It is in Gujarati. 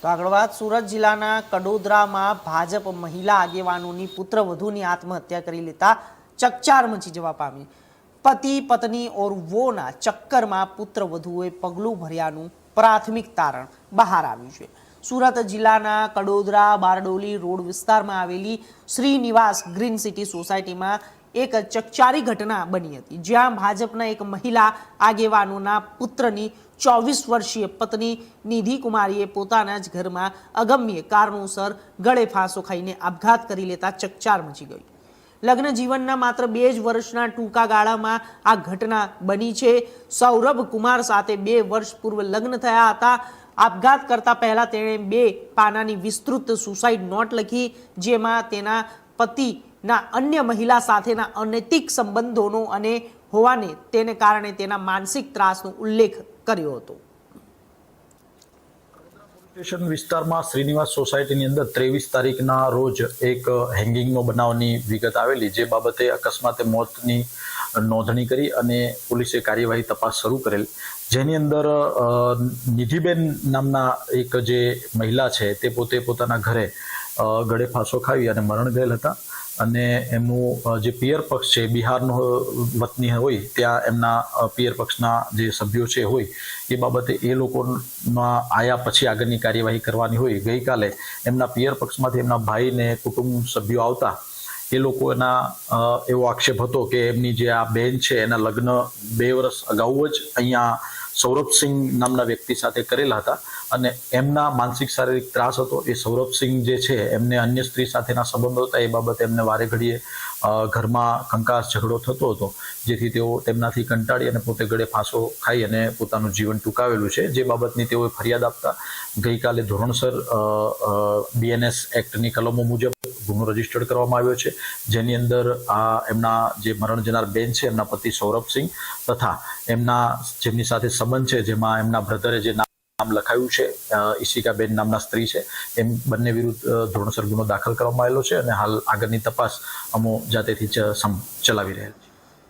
તો આગળ વાત સુરત જિલ્લાના કડોદરામાં ભાજપ મહિલા આગેવાનોની પુત્રવધૂની આત્મહત્યા કરી લેતા ચકચાર મચી જવા પામી। પતિ પત્ની ઓર વોના ચક્કરમાં પુત્રવધુએ પગલું ભર્યાનું પ્રાથમિક તારણ બહાર આવ્યું છે। સુરત જિલ્લાના કડોદરા બારડોલી રોડ વિસ્તારમાં આવેલી શ્રીનિવાસ ગ્રીન સિટી સોસાયટીમાં એક ચકચારી ઘટના બની હતી, જ્યાં ભાજપના એક મહિલા આગેવાનોના પુત્રની 24 વર્ષીય પત્ની નિધિ કુમારીએ પોતાના જ ઘરમાં અગમ્ય કારણોસર ગળે ફાંસો ખાઈને આપઘાત કરી લેતા ચકચાર મચી ગઈ। લગ્ન જીવનના માત્ર 2 જ વર્ષના ટૂંકા ગાળામાં આ ઘટના બની છે। સૌરભ કુમાર સાથે 2 વર્ષ પૂર્વે લગ્ન થયા હતા। આપઘાત કરતા પહેલા તેણે 2 પાનાની વિસ્તૃત સુસાઇડ નોટ લખી, જેમાં તેના પતિના અન્ય મહિલા સાથેના અનૈતિક સંબંધોનો અને હોવાને તેને કારણે તેના માનસિક ત્રાસનો ઉલ્લેખ કર્યો હતો। સ્ટેશન વિસ્તારમાં શ્રીનિવાસ સોસાયટીની અંદર 23 તારીખના રોજ એક હેંગિંગનો બનાવની વિગત આવેલી, જે બાબતે અકસ્માતે મોતની નોંધણી કરી અને પોલીસે કાર્યવાહી તપાસ શરૂ કરેલ, જેની અંદર નિધિબેન નામના એક જે મહિલા છે તે પોતે પોતાના ઘરે ગળે ફાંસો ખાવી અને મરણ ગયેલ હતા અને એમનું જે પિયર પક્ષ છે બિહારનો વતની હોય, ત્યાં એમના પિયર પક્ષના જે સભ્યો છે હોય એ બાબતે એ લોકોના આયા પછી આગળની કાર્યવાહી કરવાની હોય। ગઈકાલે એમના પિયર પક્ષમાંથી એમના ભાઈને કુટુંબ સભ્યો આવતા એ લોકોના એવો આક્ષેપ હતો કે એમની જે આ બેન છે એના લગ્ન 2 વર્ષ અગાઉ જ અહીંયા સૌરભસિંહ નામના વ્યક્તિ સાથે કરેલા હતા અને એમના માનસિક શારીરિક ત્રાસ હતો। એ સૌરભસિંહ જે છે એમને અન્ય સ્ત્રી સાથેના સંબંધો હતા, એ બાબતે એમને વારે ઘડીએ ઘરમાં કંકાસ ઝઘડો થતો હતો, જેથી તેઓ તેમનાથી કંટાળી અને પોતે ગળે ફાંસો ખાઈ અને પોતાનું જીવન ટૂંકાવેલું છે। જે બાબતની તેઓએ ફરિયાદ આપતા ગઈકાલે ધોરણસર BNS એક્ટની કલમો મુજબ ગુનો રજીસ્ટર્ડ કરવામાં આવ્યો છે, જેની અંદર આ એમના જે મરણ જનાર બેન છે એમના પતિ સૌરભસિંહ તથા એમના જેમની સાથે સંબંધ છે, જેમાં એમના બ્રધરે જે નામ લખાયું છે ઈશિકાબેન નામના સ્ત્રી છે, એમ બંને વિરુદ્ધ ધોરણસર ગુનો દાખલ કરવામાં આવેલો છે અને હાલ આગળની તપાસ અમો જાતેથી ચલાવી રહેલ છે।